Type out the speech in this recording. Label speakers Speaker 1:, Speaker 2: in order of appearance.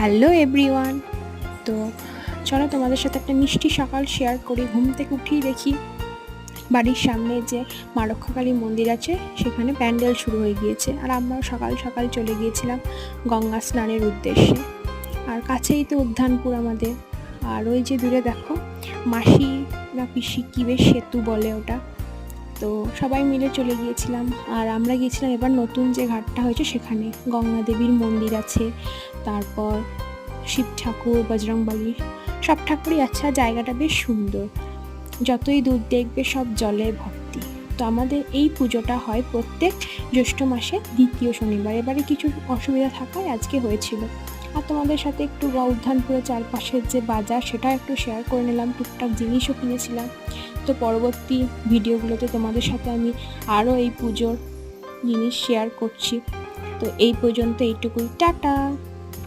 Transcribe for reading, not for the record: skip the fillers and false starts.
Speaker 1: Hello everyone. তো চলো তোমাদের সাথে একটা মিষ্টি সকাল শেয়ার করি। ঘুম থেকে উঠেই দেখি বাড়ির সামনে যে মা রক্ষাকালী মন্দির আছে সেখানে প্যান্ডেল শুরু হয়ে গিয়েছে, আর আমরাও সকাল সকাল চলে গিয়েছিলাম গঙ্গা স্নানের উদ্দেশ্যে। আর কাছেই তো উদ্যানপুর আমাদের। আর ওই যে দূরে দেখো মাসি না পিসি কি বেশ সেতু বলে ওটা, তো সবাই মিলে চলে গিয়েছিলাম। আর আমরা গিয়েছিলাম এবার নতুন যে ঘাটটা হয়েছে সেখানে গঙ্গা দেবীর মন্দির আছে, তারপর শিব ঠাকুর, বজরংবলী, সব ঠাকুরই আছে। আর জায়গাটা বেশ সুন্দর, যতই দূর দেখবে সব জলের ভর্তি। তো আমাদের এই পুজোটা হয় প্রত্যেক জ্যৈষ্ঠ মাসে দ্বিতীয় শনিবার। এবারে কিছু অসুবিধা থাকায় আজকে হয়েছিল। আর তোমাদের সাথে একটু উদ্যানপুরের চারপাশের যে বাজার সেটা একটু শেয়ার করে নিলাম, টুকটাক জিনিসও কিনেছিলাম। তো পরবর্তী ভিডিওগুলোতে তোমাদের সাথে আমি আরও এই পুজোর জিনিস শেয়ার করছি। তো এই পর্যন্ত এইটুকুই, টাটা।